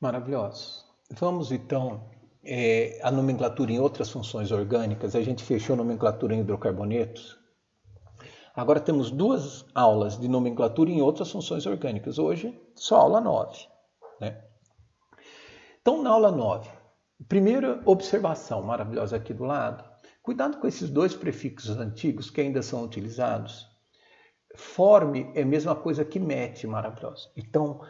Maravilhoso. Vamos então a nomenclatura em outras funções orgânicas. A gente fechou a nomenclatura em hidrocarbonetos. Agora temos duas aulas de nomenclatura em outras funções orgânicas. Hoje, só aula 9. Né? Então, na aula 9, primeira observação maravilhosa aqui do lado. Cuidado com esses dois prefixos antigos que ainda são utilizados. Forme é a mesma coisa que mete, maravilhoso. Então,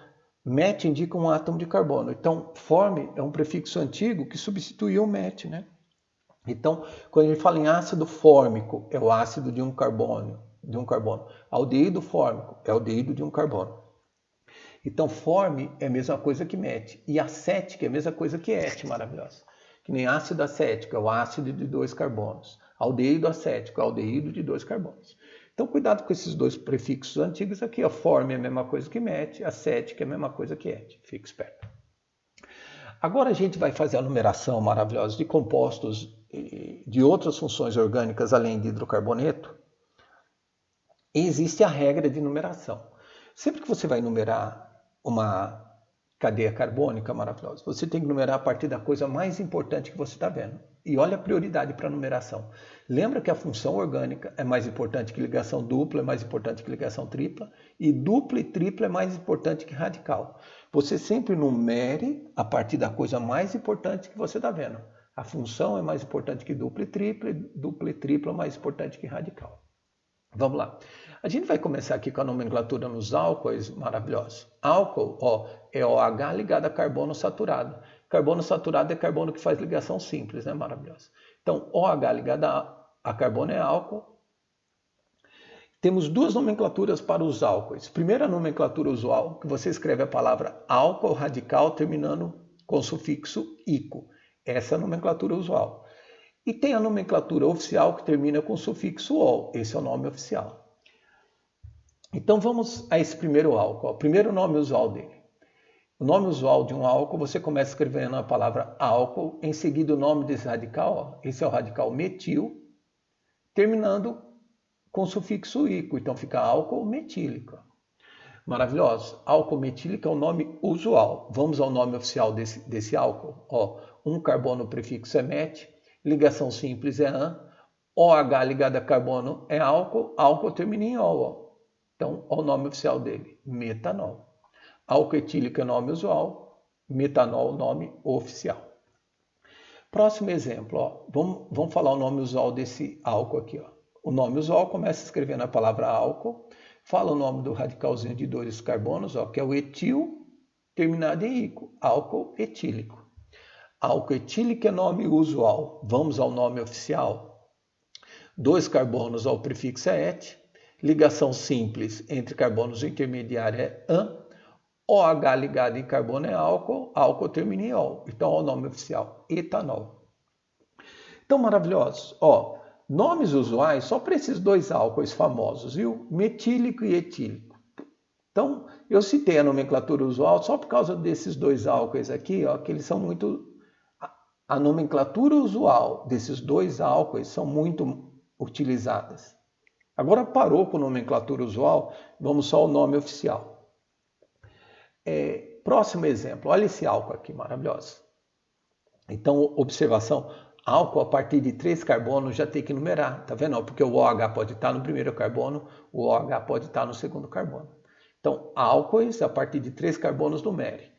mete indica um átomo de carbono. Então, forme é um prefixo antigo que substituiu o mete, né? Então, quando a gente fala em ácido fórmico, é o ácido de um carbono. Aldeído fórmico é o aldeído de um carbono. Então, forme é a mesma coisa que mete. E acética é a mesma coisa que ete, maravilhosa. Que nem ácido acético é o ácido de 2 carbonos. Aldeído acético é o aldeído de 2 carbonos. Então, cuidado com esses dois prefixos antigos aqui. A forme é a mesma coisa que mete, acética é a mesma coisa que ete. Fique esperto. Agora a gente vai fazer a numeração maravilhosa de compostos de outras funções orgânicas além de hidrocarboneto. E existe a regra de numeração. Sempre que você vai numerar uma cadeia carbônica maravilhosa, você tem que numerar a partir da coisa mais importante que você está vendo. E olha a prioridade para a numeração. Lembra que a função orgânica é mais importante que ligação dupla, é mais importante que ligação tripla, e dupla e tripla é mais importante que radical. Você sempre numere a partir da coisa mais importante que você está vendo. A função é mais importante que dupla e tripla é mais importante que radical. Vamos lá. A gente vai começar aqui com a nomenclatura nos álcoois maravilhosos. Álcool, é OH ligado a carbono saturado. Carbono saturado é carbono que faz ligação simples, né? Maravilhoso. Então, OH ligado a carbono é álcool. Temos duas nomenclaturas para os álcoois. Primeira nomenclatura usual, que você escreve a palavra álcool radical terminando com o sufixo ico. Essa é a nomenclatura usual. E tem a nomenclatura oficial que termina com o sufixo ol. Esse é o nome oficial. Então vamos a esse primeiro álcool. O primeiro nome usual dele. O nome usual de um álcool, você começa escrevendo a palavra álcool, em seguida o nome desse radical, esse é o radical metil, terminando com o sufixo ico. Então fica álcool metílico. Maravilhoso. Álcool metílico é o nome usual. Vamos ao nome oficial desse álcool. Um carbono prefixo é met. Ligação simples é an, OH ligado a carbono é álcool, álcool termina em ol. Então, o nome oficial dele, metanol. Álcool etílico é nome usual, metanol nome oficial. Próximo exemplo, vamos falar o nome usual desse álcool aqui. O nome usual começa escrevendo a palavra álcool, fala o nome do radicalzinho de 2 carbonos, que é o etil, terminado em ico, álcool etílico. Álcool etílico é nome usual. Vamos ao nome oficial. 2 carbonos, o prefixo é et. Ligação simples entre carbonos intermediária é an. OH ligado em carbono é álcool. Álcool termina em ol. Então, o nome oficial, etanol. Então, maravilhosos. Nomes usuais só para esses dois álcoois famosos, viu? Metílico e etílico. Então, eu citei a nomenclatura usual só por causa desses dois álcoois aqui, que eles são muito... A nomenclatura usual desses dois álcoois são muito utilizadas. Agora parou com a nomenclatura usual, vamos só ao nome oficial. Próximo exemplo, olha esse álcool aqui, maravilhoso. Então, observação, álcool a partir de 3 carbonos já tem que numerar, tá vendo? Porque o OH pode estar no primeiro carbono, o OH pode estar no segundo carbono. Então, álcoois a partir de 3 carbonos numere.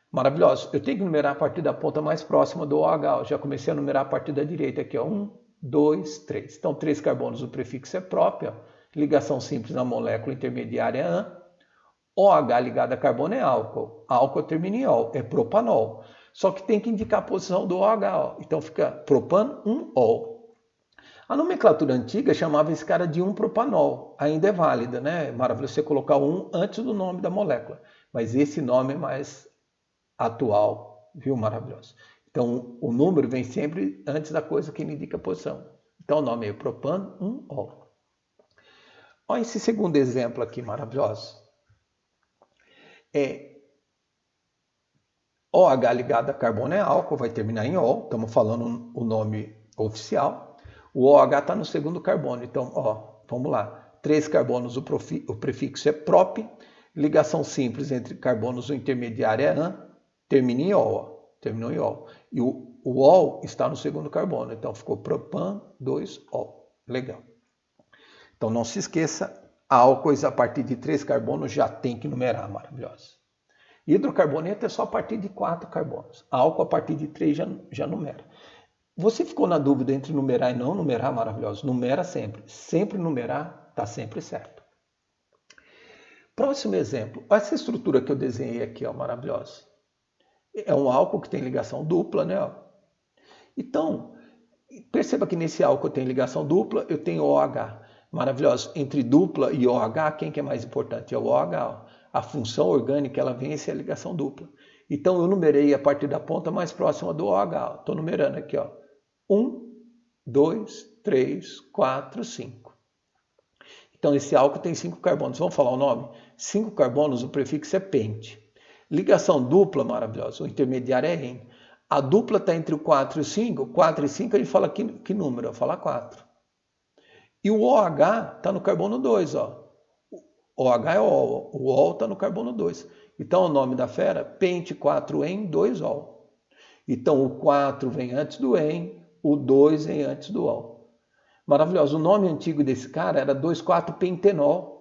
Maravilhoso. Eu tenho que numerar a partir da ponta mais próxima do OH. Eu já comecei a numerar a partir da direita aqui. 1, 2, 3. Então, 3 carbonos, o prefixo é próprio. Ligação simples na molécula intermediária é an. OH ligado a carbono é álcool. Álcool termina em ol. É propanol. Só que tem que indicar a posição do OH. Então, fica propan, 1-ol. A nomenclatura antiga chamava esse cara de 1-propanol. Ainda é válida, né? Maravilhoso você colocar 1 antes do nome da molécula. Mas esse nome é mais atual, viu? Maravilhoso. Então, o número vem sempre antes da coisa que indica a posição. Então, o nome é propan, 1-ol. Olha esse segundo exemplo aqui, maravilhoso. OH ligado a carbono é álcool, vai terminar em ol. Estamos falando o nome oficial. O OH está no segundo carbono. Então, vamos lá. 3 carbonos, o prefixo é prop. Ligação simples entre carbonos, o intermediário é an. termina em ol, ó, terminou em ol. E o ol está no segundo carbono, então ficou propan 2-ol. Legal. Então não se esqueça, álcoois a partir de 3 carbonos já tem que numerar, maravilhoso. Hidrocarboneto é só a partir de 4 carbonos. Álcool a partir de 3 já numera. Você ficou na dúvida entre numerar e não numerar, maravilhoso? Numera sempre. Sempre numerar está sempre certo. Próximo exemplo. Essa estrutura que eu desenhei aqui, ó, maravilhosa. É um álcool que tem ligação dupla, né? Ó. Então, perceba que nesse álcool tem ligação dupla, eu tenho OH. Maravilhoso. Entre dupla e OH, quem que é mais importante? É o OH. Ó. A função orgânica, ela vence a ligação dupla. Então, eu numerei a partir da ponta mais próxima do OH. Estou numerando aqui, ó. 1, 2, 3, 4, 5. Então, esse álcool tem 5 carbonos. Vamos falar o nome? 5 carbonos, o prefixo é pente. Ligação dupla, maravilhosa. O intermediário é en. A dupla está entre o 4 e o 5. 4 e 5, ele fala que número? Fala 4. E o OH está no carbono 2, ó. O OH é ol. O ol está no carbono 2. Então, o nome da fera, pente 4-en, 2-ol. Então, o 4 vem antes do en, o 2 vem antes do ol. Maravilhoso. O nome antigo desse cara era 2,4-pentenol.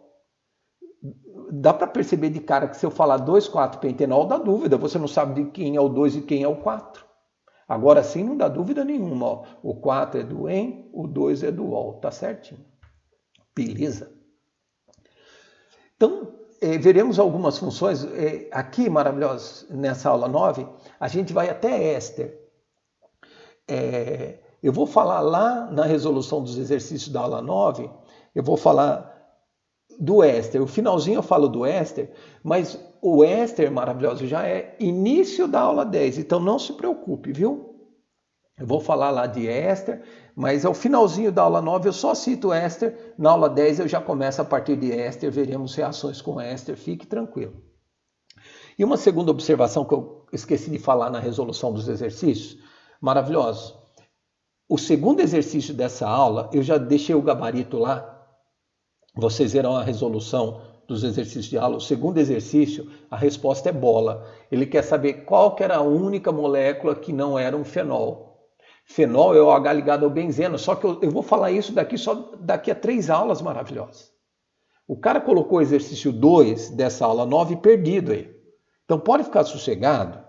Dá para perceber de cara que se eu falar 2,4-pentenol, dá dúvida. Você não sabe de quem é o 2 e quem é o 4. Agora sim, não dá dúvida nenhuma. Ó. O 4 é do en, o 2 é do ol. Tá certinho. Beleza? Então, veremos algumas funções. Aqui, maravilhosos, nessa aula 9, a gente vai até éster. Eu vou falar lá na resolução dos exercícios da aula 9, eu vou falar do éster. O finalzinho eu falo do éster, mas o éster, maravilhoso, já é início da aula 10, então não se preocupe, viu? Eu vou falar lá de éster, mas ao finalzinho da aula 9 eu só cito éster, na aula 10 eu já começo a partir de éster, veremos reações com éster, fique tranquilo. E uma segunda observação que eu esqueci de falar na resolução dos exercícios, maravilhoso. O segundo exercício dessa aula, eu já deixei o gabarito lá, vocês verão a resolução dos exercícios de aula. O segundo exercício, a resposta é bola. Ele quer saber qual que era a única molécula que não era um fenol. Fenol é o H ligado ao benzeno, só que eu vou falar isso daqui a 3 aulas maravilhosas. O cara colocou o exercício 2 dessa aula 9 perdido aí. Então pode ficar sossegado,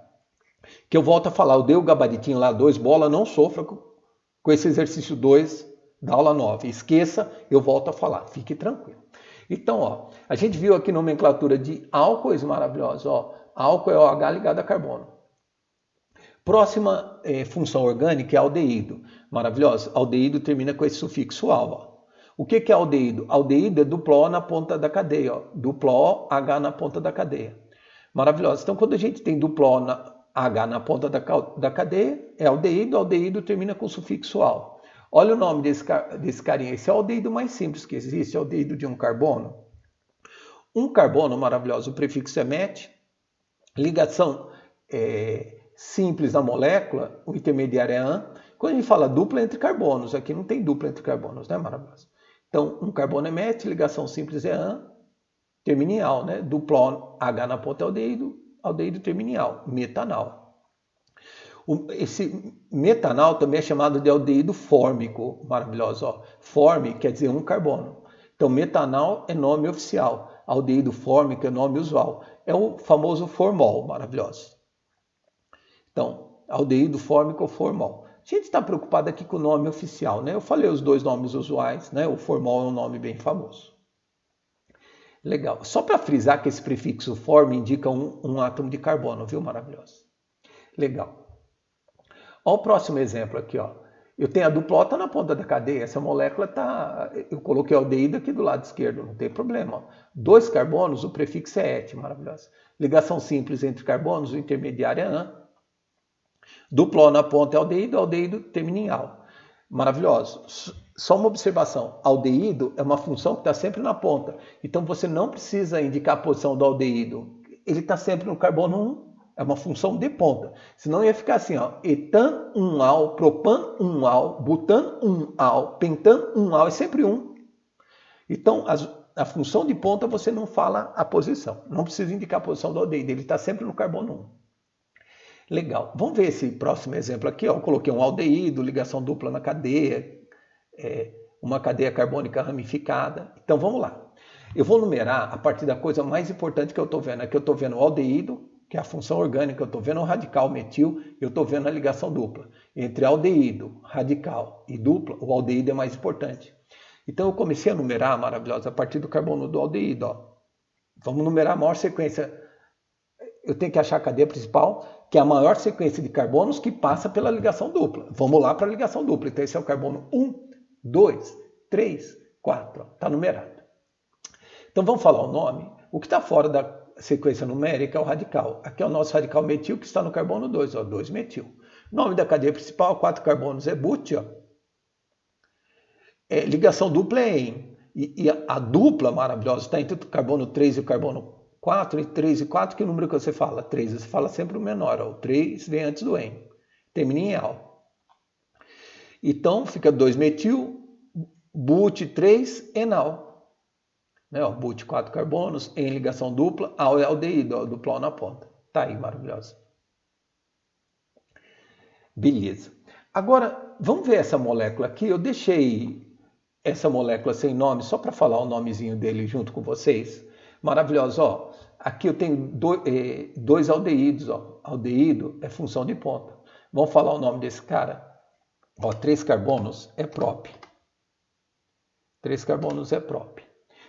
que eu volto a falar. Eu dei o gabaritinho lá, 2 bola, não sofra com esse exercício 2 da aula 9. Esqueça, eu volto a falar. Fique tranquilo. Então, ó, a gente viu aqui nomenclatura de álcoois maravilhosos. Ó, álcool é OH ligado a carbono. Próxima função orgânica é aldeído. Maravilhoso. Aldeído termina com esse sufixo al. Ó. O que é aldeído? Aldeído é duplo O na ponta da cadeia. Ó. Duplo O, H na ponta da cadeia. Maravilhoso. Então, quando a gente tem duplo O H na ponta da cadeia, é aldeído. Aldeído termina com sufixo al. Olha o nome desse carinha. Esse é o aldeído mais simples que existe. É o aldeído de um carbono. Um carbono, maravilhoso. O prefixo é met. Ligação simples na molécula. O intermediário é an. Quando a gente fala dupla entre carbonos, aqui não tem dupla entre carbonos, né, maravilhoso? Então, um carbono é met. Ligação simples é an. Termina em al, né? Duplo H na ponta é aldeído. Aldeído termina em al. Metanal. Esse metanal também é chamado de aldeído fórmico, maravilhoso. Ó. Forme quer dizer um carbono. Então, metanal é nome oficial. Aldeído fórmico é nome usual. É o famoso formol, maravilhoso. Então, aldeído fórmico ou formol. A gente está preocupado aqui com o nome oficial, né? Eu falei os 2 nomes usuais, né? O formol é um nome bem famoso. Legal. Só para frisar que esse prefixo form indica um átomo de carbono, viu? Maravilhoso. Legal. Olha o próximo exemplo aqui, ó. Eu tenho a dupla O na ponta da cadeia, essa molécula tá. Eu coloquei o aldeído aqui do lado esquerdo, não tem problema. Ó. 2 carbonos, o prefixo é et, maravilhoso. Ligação simples entre carbonos, o intermediário é an. Dupla O na ponta é aldeído, aldeído termina em al. Maravilhoso. Só uma observação: aldeído é uma função que está sempre na ponta. Então você não precisa indicar a posição do aldeído. Ele está sempre no carbono 1. É uma função de ponta. Senão ia ficar assim, ó. Etan 1-al, propan 1-al, butan 1-al, pentan 1-al, é sempre 1. Então, a função de ponta você não fala a posição. Não precisa indicar a posição do aldeído, ele está sempre no carbono 1. Legal. Vamos ver esse próximo exemplo aqui. Ó. Eu coloquei um aldeído, ligação dupla na cadeia, uma cadeia carbônica ramificada. Então vamos lá. Eu vou numerar a partir da coisa mais importante que eu estou vendo. Aqui eu estou vendo o aldeído, que é a função orgânica, eu estou vendo o radical metil, eu estou vendo a ligação dupla. Entre aldeído, radical e dupla, o aldeído é mais importante. Então eu comecei a numerar, maravilhosa, a partir do carbono do aldeído. Ó. Vamos numerar a maior sequência. Eu tenho que achar a cadeia principal, que é a maior sequência de carbonos que passa pela ligação dupla. Vamos lá para a ligação dupla. Então esse é o carbono 1, 2, 3, 4. Está numerado. Então vamos falar o nome. O que está fora da sequência numérica é o radical. Aqui é o nosso radical metil que está no carbono 2, ó, 2-metil. Nome da cadeia principal, 4 carbonos é but, ó. Ligação dupla é em. E a dupla maravilhosa está entre o carbono 3 e o carbono 4, e 3 e 4, que número que você fala? 3, você fala sempre o menor, ó. O 3 vem antes do em. Termina em al. Então fica 2-metil, but 3, enal. Né, ó, but 4 carbonos, em ligação dupla, al é aldeído, ó, duplol na ponta. Tá aí, maravilhosa. Beleza. Agora, vamos ver essa molécula aqui. Eu deixei essa molécula sem nome, só para falar o nomezinho dele junto com vocês. Maravilhosa, ó. Aqui eu tenho dois aldeídos, ó. Aldeído é função de ponta. Vamos falar o nome desse cara? Ó, 3 carbonos é prop. 3 carbonos é prop.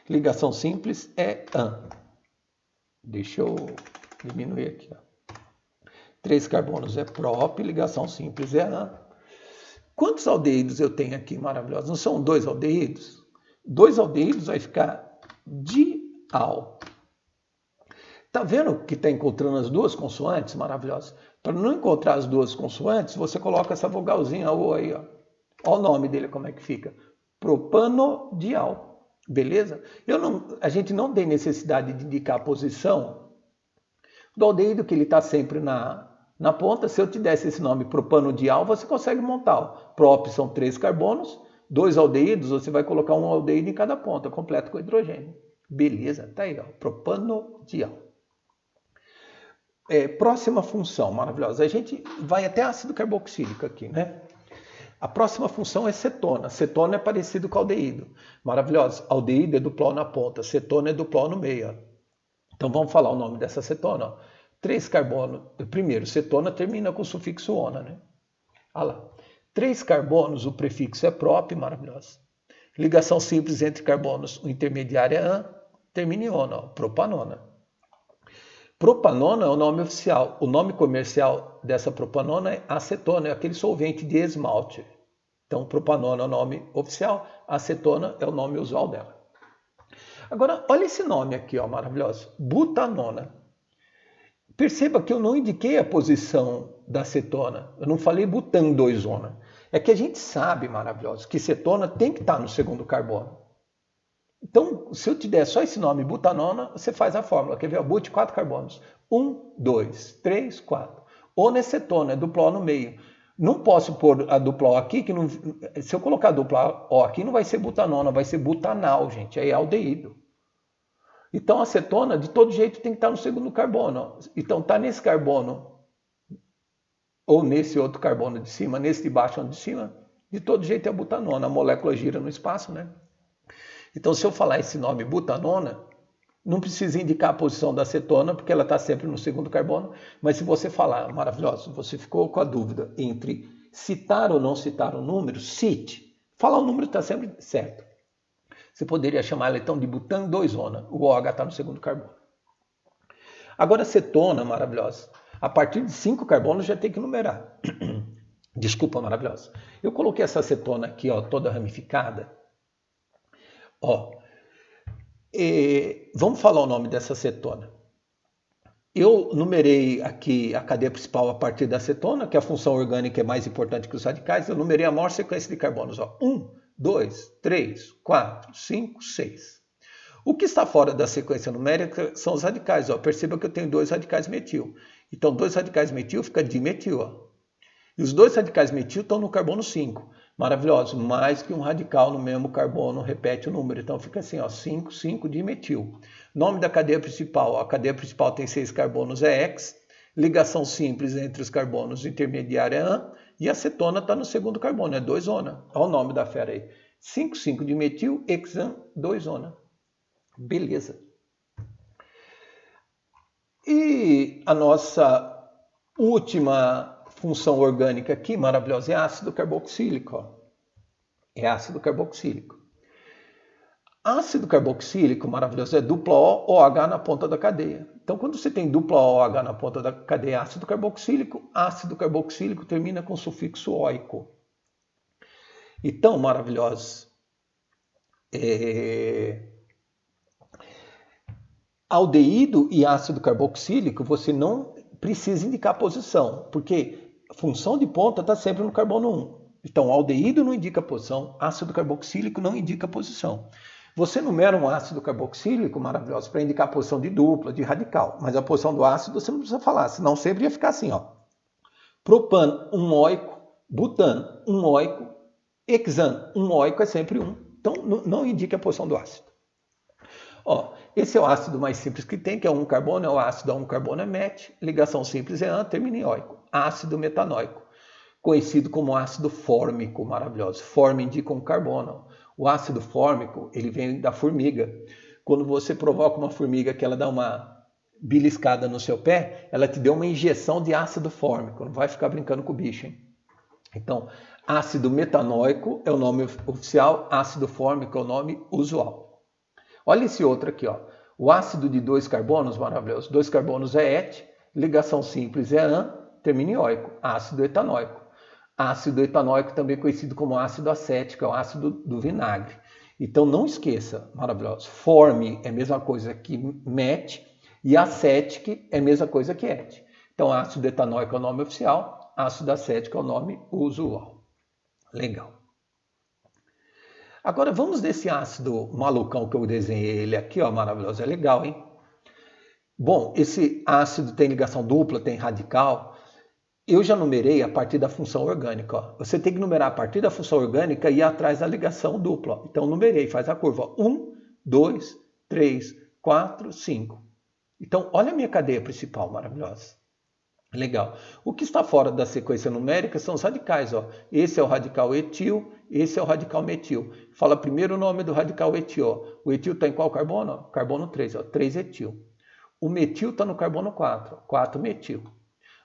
Ligação simples é an. Deixa eu diminuir aqui. Ó. 3 carbonos é prop, ligação simples é an. Quantos aldeídos eu tenho aqui, maravilhosos? Não são 2 aldeídos? 2 aldeídos vai ficar dial. Tá vendo que está encontrando as duas consoantes maravilhosas? Para não encontrar as duas consoantes, você coloca essa vogalzinha O aí. Ó. Olha o nome dele como é que fica. Propanodial. Beleza? A gente não tem necessidade de indicar a posição do aldeído, que ele está sempre na ponta. Se eu te desse esse nome propanodial, você consegue montar. Ó. Prop são 3 carbonos, 2 aldeídos, você vai colocar um aldeído em cada ponta, completo com hidrogênio. Beleza, tá aí, ó, propanodial. Próxima função maravilhosa. A gente vai até ácido carboxílico aqui, né? A próxima função é cetona. Cetona é parecido com aldeído. Maravilhosa. Aldeído é duplol na ponta, cetona é duplol no meio. Ó. Então vamos falar o nome dessa cetona. Ó. 3 carbonos. Primeiro, cetona termina com o sufixo ona, né? Olha lá. 3 carbonos, o prefixo é prop, maravilhosa. Ligação simples entre carbonos, o intermediário é an, termina em ona, ó, propanona. Propanona é o nome oficial. O nome comercial dessa propanona é acetona, é aquele solvente de esmalte. Então, propanona é o nome oficial, acetona é o nome usual dela. Agora, olha esse nome aqui, ó, maravilhoso. Butanona. Perceba que eu não indiquei a posição da cetona. Eu não falei butan 2-ona. É que a gente sabe, maravilhoso, que cetona tem que estar no segundo carbono. Então, se eu te der só esse nome, butanona, você faz a fórmula. Quer ver? But 4 carbonos. 1, 2, 3, 4. Ona é cetona, é duplol no meio. Não posso pôr a dupla O aqui, que não, se eu colocar a dupla O aqui, não vai ser butanona, vai ser butanal, gente. Aí é aldeído. Então, a cetona, de todo jeito, tem que estar no segundo carbono. Então, está nesse carbono, ou nesse outro carbono de cima, nesse de baixo ou de cima, de todo jeito é butanona. A molécula gira no espaço, né? Então, se eu falar esse nome butanona, não precisa indicar a posição da cetona, porque ela está sempre no segundo carbono. Mas se você falar, maravilhoso, você ficou com a dúvida entre citar ou não citar o número, cite. Falar o número está sempre certo. Você poderia chamar ela então de butan 2-ona. O OH está no segundo carbono. Agora, cetona, maravilhosa. A partir de 5 carbonos já tem que numerar. Desculpa, maravilhosa. Eu coloquei essa cetona aqui, ó, toda ramificada. Ó, vamos falar o nome dessa cetona. Eu numerei aqui a cadeia principal a partir da cetona, que a função orgânica é mais importante que os radicais. Eu numerei a maior sequência de carbonos. Ó. 1, 2, 3, 4, 5, 6. O que está fora da sequência numérica são os radicais. Ó. Perceba que eu tenho 2 radicais metil. Então, 2 radicais metil fica dimetil. Ó. E os 2 radicais metil estão no carbono 5. Maravilhoso. Mais que um radical no mesmo carbono repete o número. Então, fica assim, ó, 5, 5 dimetil. Nome da cadeia principal. Ó. A cadeia principal tem 6 carbonos, é X. Ligação simples entre os carbonos intermediária é AN, e a cetona está no segundo carbono, é 2-ona. Olha o nome da fera aí. 5,5 de metil, hexan, 2-ona. Beleza. E a nossa última função orgânica aqui, maravilhosa, é ácido carboxílico. Ó. É ácido carboxílico. Ácido carboxílico, maravilhoso, é dupla O, OH na ponta da cadeia. Então, quando você tem dupla OH na ponta da cadeia ácido carboxílico termina com sufixo oico. Então, maravilhosos, aldeído e ácido carboxílico, você não precisa indicar posição, porque a função de ponta está sempre no carbono 1. Então, aldeído não indica posição, ácido carboxílico não indica posição. Você numera um ácido carboxílico, maravilhoso, para indicar a posição de dupla, de radical. Mas a posição do ácido você não precisa falar, senão sempre ia ficar assim, ó. Propano, 1 oico, butano, 1 oico, hexano, 1 oico é sempre 1. Então, não indica a posição do ácido. Ó, esse é o ácido mais simples que tem, que é 1 carbono, é o ácido a 1 carbono é MET, ligação simples é AN, termina em oico. Ácido metanoico, conhecido como ácido fórmico, maravilhoso. Forma indica um carbono. O ácido fórmico, ele vem da formiga. Quando você provoca uma formiga que ela dá uma beliscada no seu pé, ela te deu uma injeção de ácido fórmico. Não vai ficar brincando com o bicho, hein? Então, ácido metanoico é o nome oficial, ácido fórmico é o nome usual. Olha esse outro aqui, ó. O ácido de 2 carbonos, maravilhoso. 2 carbonos é ET, ligação simples é AN, termina em oico. Ácido etanoico. Ácido etanoico, também conhecido como ácido acético, é o ácido do vinagre. Então não esqueça, maravilhoso, forme é a mesma coisa que MET e acético é a mesma coisa que ET. Então ácido etanoico é o nome oficial, ácido acético é o nome usual. Legal. Agora vamos desse ácido malucão que eu desenhei ele aqui, ó, maravilhoso, é legal, hein? Bom, esse ácido tem ligação dupla, tem radical. Eu já numerei a partir da função orgânica. Ó. Você tem que numerar a partir da função orgânica e ir atrás da ligação dupla. Ó. Então, numerei, faz a curva. 1, 2, 3, 4, 5. Então, olha a minha cadeia principal, maravilhosa. Legal. O que está fora da sequência numérica são os radicais. Ó. Esse é o radical etil, esse é o radical metil. Fala primeiro o nome do radical etil. Ó. O etil está em qual carbono? Ó. Carbono 3, ó. 3 etil. O metil está no carbono 4, ó. 4 metil.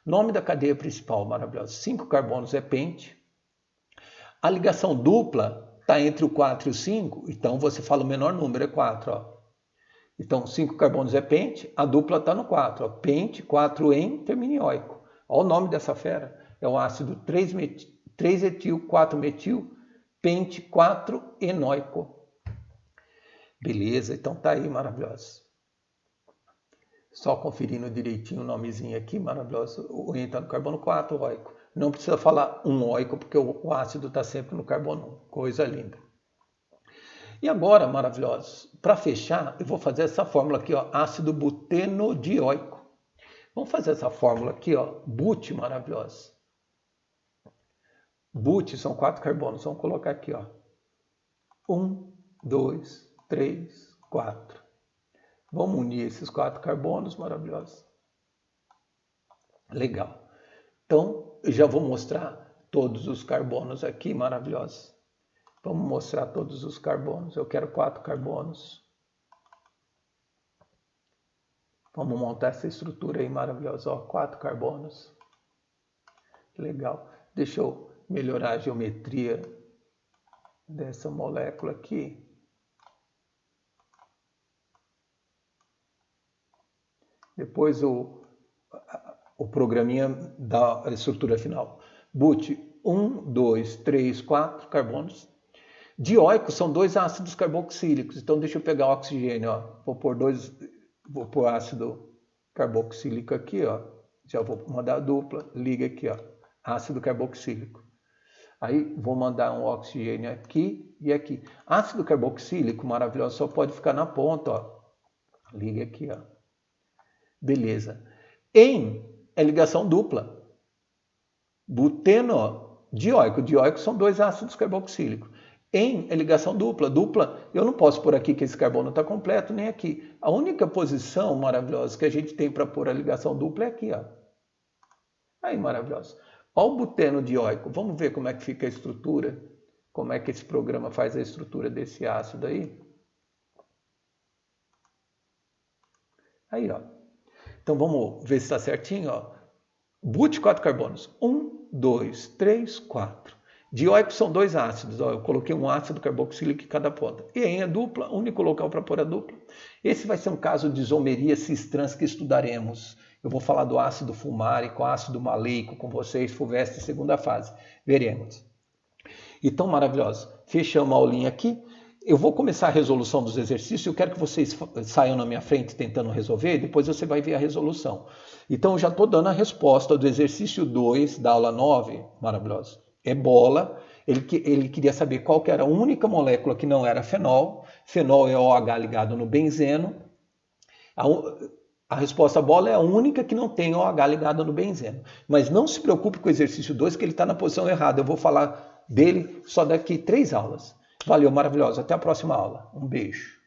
Nome da cadeia principal, maravilhosa. 5 carbonos é pente. A ligação dupla está entre o 4 e o 5, então você fala o menor número, é 4. Ó. Então, 5 carbonos é pente, a dupla está no 4. Ó. Pente, 4-en, termina em oico. Olha o nome dessa fera. É o ácido 3 etil, 4 metil, pente, 4-enoico. Beleza, então tá aí, maravilhoso. Só conferindo direitinho o nomezinho aqui, maravilhoso. O en está no carbono 4, oico. Não precisa falar um oico, porque o ácido está sempre no carbono 1. Coisa linda. E agora, maravilhosos, para fechar, eu vou fazer essa fórmula aqui, ó, ácido butenodioico. Vamos fazer essa fórmula aqui, ó, but, maravilhoso. But são 4 carbonos. Vamos colocar aqui, ó. 1, 2, 3, 4. Vamos unir esses 4 carbonos, maravilhosos. Legal. Então, eu já vou mostrar todos os carbonos aqui, maravilhosos. Vamos mostrar todos os carbonos. Eu quero 4 carbonos. Vamos montar essa estrutura aí maravilhosa. Ó, 4 carbonos. Legal. Deixa eu melhorar a geometria dessa molécula aqui. Depois o programinha da estrutura final. But, 1, 2, 3, 4 carbonos. Dioicos são 2 ácidos carboxílicos. Então deixa eu pegar o oxigênio. Ó. Vou pôr ácido carboxílico aqui. Ó. Já vou mandar a dupla. Liga aqui. Ó. Ácido carboxílico. Aí vou mandar um oxigênio aqui e aqui. Ácido carboxílico, maravilhoso, só pode ficar na ponta. Ó. Liga aqui. Ó. Beleza. En é ligação dupla. Butenodioico. Dioico são 2 ácidos carboxílicos. En é ligação dupla. Dupla, eu não posso pôr aqui que esse carbono está completo, nem aqui. A única posição maravilhosa que a gente tem para pôr a ligação dupla é aqui. Ó. Aí, maravilhoso. Olha o buteno dioico. Vamos ver como é que fica a estrutura. Como é que esse programa faz a estrutura desse ácido aí. Aí, ó. Então, vamos ver se está certinho, ó. But, 4 carbonos. 1, 2, 3, 4. Dioico são 2 ácidos. Ó, eu coloquei um ácido carboxílico em cada ponta. E em é dupla, único local para pôr a dupla. Esse vai ser um caso de isomeria cis-trans que estudaremos. Eu vou falar do ácido fulmárico, ácido maleico com vocês, FUVEST, segunda fase. Veremos. Então, maravilhoso. Fechamos a aulinha aqui. Eu vou começar a resolução dos exercícios. Eu quero que vocês saiam na minha frente tentando resolver. Depois você vai ver a resolução. Então, eu já estou dando a resposta do exercício 2 da aula 9. Maravilhoso. É bola. Ele queria saber qual que era a única molécula que não era fenol. Fenol é OH ligado no benzeno. A resposta bola é a única que não tem OH ligado no benzeno. Mas não se preocupe com o exercício 2, que ele está na posição errada. Eu vou falar dele só daqui 3 aulas. Valeu, maravilhoso. Até a próxima aula. Um beijo.